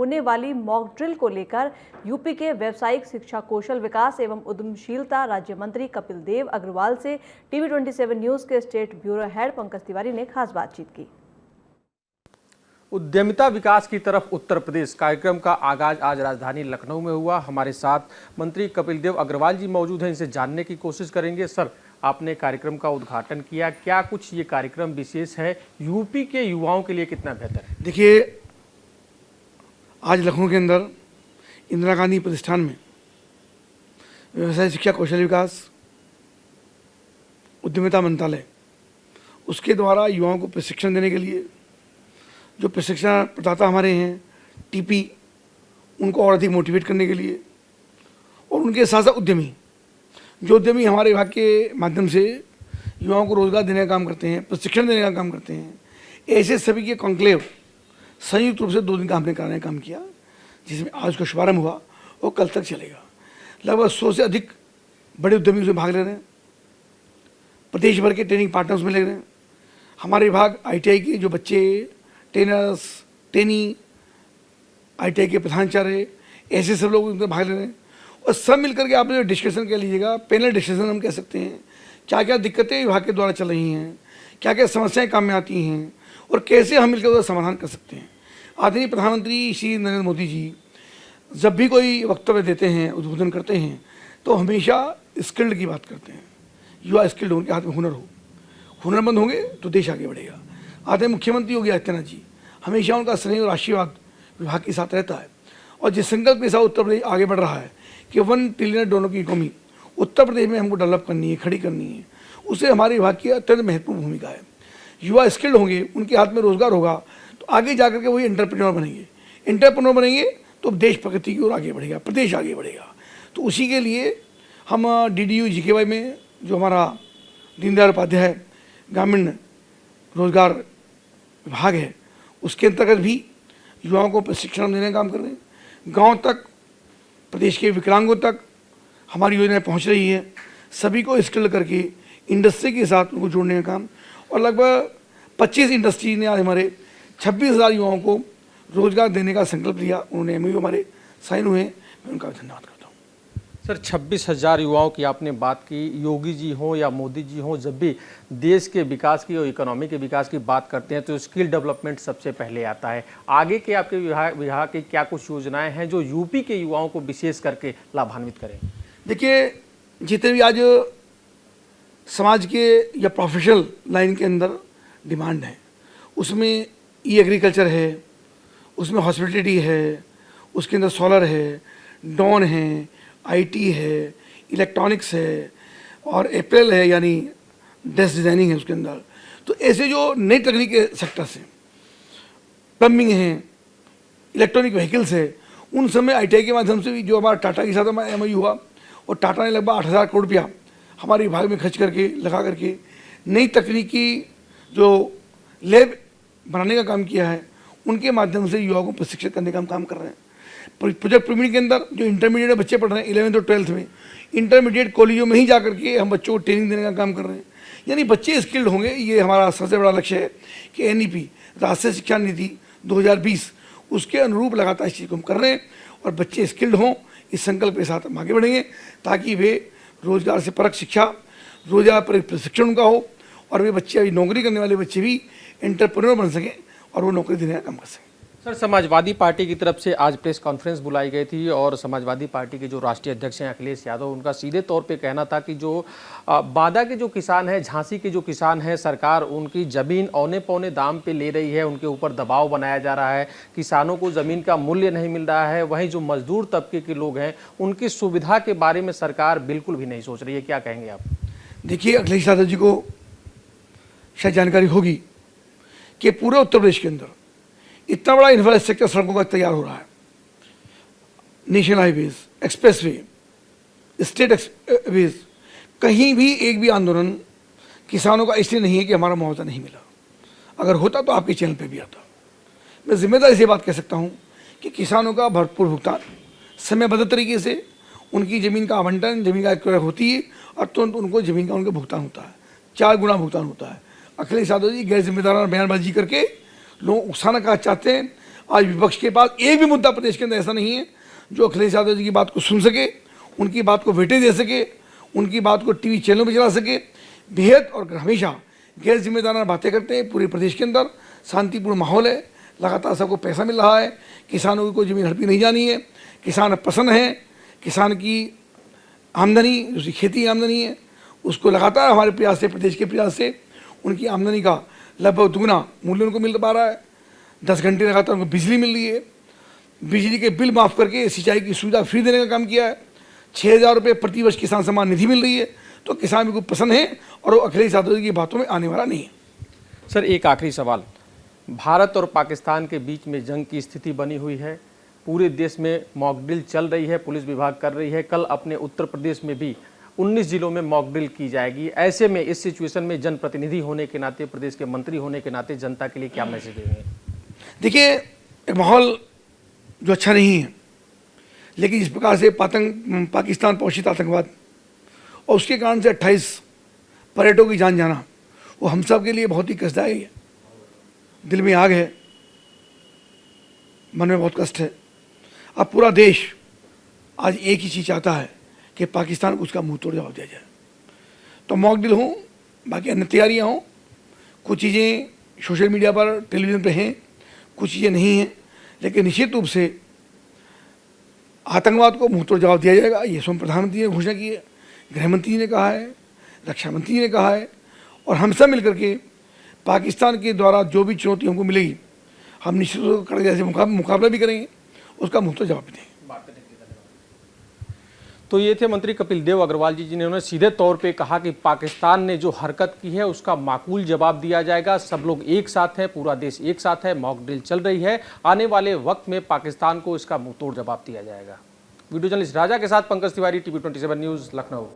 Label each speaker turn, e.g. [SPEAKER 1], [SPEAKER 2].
[SPEAKER 1] होने वाली mock drill को लेकर यूपी के व्यावसायिक शिक्षा, कौशल विकास एवं उद्यमशीलता राज्य मंत्री कपिल देव अग्रवाल से टीवी 27 न्यूज के state bureau head Pankaj Tiwari ने खास बातचीत की।
[SPEAKER 2] उद्यमिता विकास की तरफ उत्तर प्रदेश कार्यक्रम का आगाज आज राजधानी लखनऊ में हुआ। हमारे साथ मंत्री कपिल देव अग्रवाल जी मौजूद हैं, इनसे जानने की कोशिश करेंगे। सर, आपने कार्यक्रम का उद्घाटन किया, क्या कुछ ये कार्यक्रम विशेष है, यूपी के युवाओं के लिए कितना बेहतर है?
[SPEAKER 3] देखिए, आज लखनऊ के अंदर इंदिरा गांधी प्रतिष्ठान में व्यवसाय शिक्षा, कौशल विकास, उद्यमिता मंत्रालय उसके द्वारा युवाओं को प्रशिक्षण देने के लिए जो प्रशिक्षण प्रदाता हमारे हैं टीपी, उनको और अधिक मोटिवेट करने के लिए, और उनके साथ साथ उद्यमी हमारे विभाग के माध्यम से युवाओं को रोजगार देने का काम करते हैं, प्रशिक्षण देने का काम करते हैं, ऐसे सभी के कॉन्क्लेव संयुक्त रूप से 2 दिन का हमने कराने का काम किया, जिसमें आज का शुभारंभ हुआ और कल तक चलेगा। लगभग 100 से अधिक बड़े उद्यमी उसमें भाग ले रहे हैं, प्रदेश भर के ट्रेनिंग पार्टनर्स में ले रहे हैं। हमारे विभाग ITI के जो बच्चे, ट्रेनर्स, ट्रेनी, ITI के प्रधानाचार्य, ऐसे सब लोग उनमें भाग ले रहे हैं, और सब मिलकर के आप जो डिस्कशन कह लीजिएगा, पैनल डिस्कशन हम कह सकते हैं, क्या क्या दिक्कतें विभाग के द्वारा चल रही हैं, क्या क्या समस्याएं काम में आती हैं और कैसे हम मिलकर उसका समाधान कर सकते हैं। आदरणीय प्रधानमंत्री श्री नरेंद्र मोदी जी जब भी कोई वक्तव्य देते हैं, उद्बोधन करते हैं, तो हमेशा स्किल्ड की बात करते हैं। युवा स्किल्ड हो, उनके हाथ में हुनर हो, हुनरमंद होंगे तो देश आगे बढ़ेगा। आदरणीय मुख्यमंत्री योगी आदित्यनाथ जी, हमेशा उनका स्नेह और आशीर्वाद विभाग के साथ रहता है, और जिस संकल्प के साथ उत्तर प्रदेश आगे बढ़ रहा है कि 1 ट्रिलियन डॉलर की इकोनॉमी उत्तर प्रदेश में हमको डेवलप करनी है, खड़ी करनी है, उससे हमारे विभाग की अत्यंत महत्वपूर्ण भूमिका है। युवा स्किल्ड होंगे, उनके हाथ में रोजगार होगा, तो आगे जाकर के वही एंटरप्रेन्योर बनेंगे तो देश प्रगति की ओर आगे बढ़ेगा, प्रदेश आगे बढ़ेगा। तो उसी के लिए हम DDU GKY में जो हमारा दीनदयाल उपाध्याय ग्रामीण रोजगार विभाग है, उसके अंतर्गत भी युवाओं को प्रशिक्षण देने का काम कर रहे हैं। गांव तक, प्रदेश के विकलांगों तक हमारी योजनाएं पहुंच रही है। सभी को स्किल करके इंडस्ट्री के साथ उनको जोड़ने का काम, और लगभग 25 इंडस्ट्री ने आज हमारे 26,000 युवाओं को रोजगार देने का संकल्प लिया। उन्होंने MOU हमारे साइन हुए, मैं उनका धन्यवाद करता हूँ।
[SPEAKER 2] सर, 26,000 युवाओं की आपने बात की। योगी जी हों या मोदी जी हों, जब भी देश के विकास की और इकोनॉमी के विकास की बात करते हैं तो स्किल डेवलपमेंट सबसे पहले आता है। आगे के आपके विभाग की क्या कुछ योजनाएं हैं जो यूपी के युवाओं को विशेष करके लाभान्वित करें?
[SPEAKER 3] देखिए, जितने भी आज समाज के या प्रोफेशनल लाइन के अंदर डिमांड है, उसमें एग्रीकल्चर है, उसमें हॉस्पिटलिटी है, उसके अंदर सोलर है, ड्रोन है, IT है, इलेक्ट्रॉनिक्स है, और एप्रिल है यानी डेस्क डिज़ाइनिंग है उसके अंदर। तो ऐसे जो नई तकनीक के सेक्टर्स हैं, प्लम्बिंग है, इलेक्ट्रॉनिक व्हीकल्स है, उन सब में ITI के माध्यम से भी जो हमारा टाटा के साथ हमारा MOU हुआ, और टाटा ने लगभग 8,000 करोड़ रुपया हमारे विभाग में खर्च करके लगा करके नई तकनीकी जो लैब बनाने का काम किया है, उनके माध्यम से युवाओं को प्रशिक्षित करने का हम काम कर रहे हैं। प्रोजेक्ट प्रवीण के अंदर जो इंटरमीडिएट बच्चे पढ़ रहे हैं 11th और 12th में, इंटरमीडिएट कॉलेजों में ही जाकर के हम बच्चों को ट्रेनिंग देने का काम कर रहे हैं। यानी बच्चे स्किल्ड होंगे, ये हमारा सबसे बड़ा लक्ष्य है कि NEP राष्ट्रीय शिक्षा नीति 2020 उसके अनुरूप लगातार इस चीज़ को हम कर रहे हैं, और बच्चे स्किल्ड हों, इस संकल्प के साथ हम आगे बढ़ेंगे ताकि वे रोजगार से परक शिक्षा, रोजगार पर प्रशिक्षण उनका हो, और वे बच्चे अभी नौकरी करने वाले बच्चे भी एंटरप्रेन्योर बन सकें और वो नौकरी देने का काम कर सकें।
[SPEAKER 2] सर, समाजवादी पार्टी की तरफ से आज प्रेस कॉन्फ्रेंस बुलाई गई थी, और समाजवादी पार्टी के जो राष्ट्रीय अध्यक्ष हैं अखिलेश यादव, उनका सीधे तौर पे कहना था कि जो बादा के जो किसान हैं, झांसी के जो किसान हैं, सरकार उनकी ज़मीन औने पौने दाम पे ले रही है, उनके ऊपर दबाव बनाया जा रहा है, किसानों को ज़मीन का मूल्य नहीं मिल रहा है। वहीं जो मजदूर तबके के लोग हैं, उनकी सुविधा के बारे में सरकार बिल्कुल भी नहीं सोच रही है। क्या कहेंगे आप?
[SPEAKER 3] देखिए, अखिलेश यादव जी को शायद जानकारी होगी कि पूरे उत्तर प्रदेश के अंदर इतना बड़ा इंफ्रास्ट्रक्चर सड़कों का तैयार हो रहा है, national highways, expressway, state ways, कहीं भी एक भी आंदोलन किसानों का इसलिए नहीं है कि हमारा मुआवजा नहीं मिला। अगर होता तो आपके चैनल पे भी आता। मैं जिम्मेदारी से बात कह सकता हूँ कि किसानों का भरपूर भुगतान समयबद्ध तरीके से, उनकी ज़मीन का आवंटन, ज़मीन का क्रय होती है और तुरंत उनको ज़मीन का उनका भुगतान होता है, 4 गुना भुगतान होता है। अखिलेश यादव जी गैर जिम्मेदाराना बयानबाजी करके लोग उकसाना का चाहते हैं, आज विपक्ष के पास एक भी मुद्दा प्रदेश के अंदर ऐसा नहीं है जो अखिलेश यादव जी की बात को सुन सके, उनकी बात को वेटेज दे सके, उनकी बात को टीवी चैनलों में चला सके। बेहद और हमेशा गैर जिम्मेदाराना बातें करते हैं। पूरे प्रदेश के अंदर शांतिपूर्ण माहौल है, लगातार सबको पैसा मिल रहा है, किसानों की कोई जमीन हड़पी नहीं जानी है, किसान प्रसन्न है, किसान की आमदनी दूसरी खेती की आमदनी है उसको लगातार हमारे प्रयास से, प्रदेश के प्रयास से उनकी आमदनी का लगभग दुगना मूल्य उनको मिल पा रहा है। 10 घंटे लगातार उनको बिजली मिल रही है, बिजली के बिल माफ़ करके सिंचाई की सुविधा फ्री देने का काम किया है, 6,000 रुपये प्रति वर्ष किसान सम्मान निधि मिल रही है। तो किसान बिल्कुल पसंद है और वो अखिलेश यादव जी की बातों में आने वाला नहीं है।
[SPEAKER 2] सर, एक आखिरी सवाल, भारत और पाकिस्तान के बीच में जंग की स्थिति बनी हुई है, पूरे देश में मॉक ड्रिल चल रही है, पुलिस विभाग कर रही है, कल अपने उत्तर प्रदेश में भी 19 जिलों में मॉक ड्रिल की जाएगी। ऐसे में इस सिचुएशन में जनप्रतिनिधि होने के नाते, प्रदेश के मंत्री होने के नाते जनता के लिए क्या मैसेज देंगे?
[SPEAKER 3] देखिए, एक माहौल जो अच्छा नहीं है, लेकिन जिस प्रकार से पाकिस्तान पोषित आतंकवाद और उसके कारण से 28 पर्यटकों की जान जाना, वो हम सब के लिए बहुत ही कष्टदायी है। दिल में आग है, मन में बहुत कष्ट है। अब पूरा देश आज एक ही चीज़ चाहता है कि पाकिस्तान को उसका मुंह तोड़ जवाब दिया जाए। तो मॉक ड्रिल हो, बाकी अन्य तैयारियाँ हों, कुछ चीज़ें सोशल मीडिया पर, टेलीविज़न पे हैं, कुछ चीज़ें नहीं हैं, लेकिन निश्चित रूप से आतंकवाद को मुंह तोड़ जवाब दिया जाएगा। ये स्वयं प्रधानमंत्री ने घोषणा की है, गृह मंत्री ने कहा है, रक्षा मंत्री ने कहा है, और हम सब मिलकर के पाकिस्तान के द्वारा जो भी चुनौती हमको मिलेगी, हम निश्चित रूप से कड़े जैसे मुकाबला भी करेंगे, उसका मुंह तोड़ जवाब भी देंगे।
[SPEAKER 2] तो ये थे मंत्री कपिल देव अग्रवाल जी, जिन्होंने सीधे तौर पे कहा कि पाकिस्तान ने जो हरकत की है उसका माकूल जवाब दिया जाएगा। सब लोग एक साथ हैं, पूरा देश एक साथ है, मॉक ड्रिल चल रही है, आने वाले वक्त में पाकिस्तान को इसका मुंह तोड़ जवाब दिया जाएगा। वीडियो जर्नलिस्ट राजा के साथ पंकज तिवारी, TV 27 न्यूज़, लखनऊ।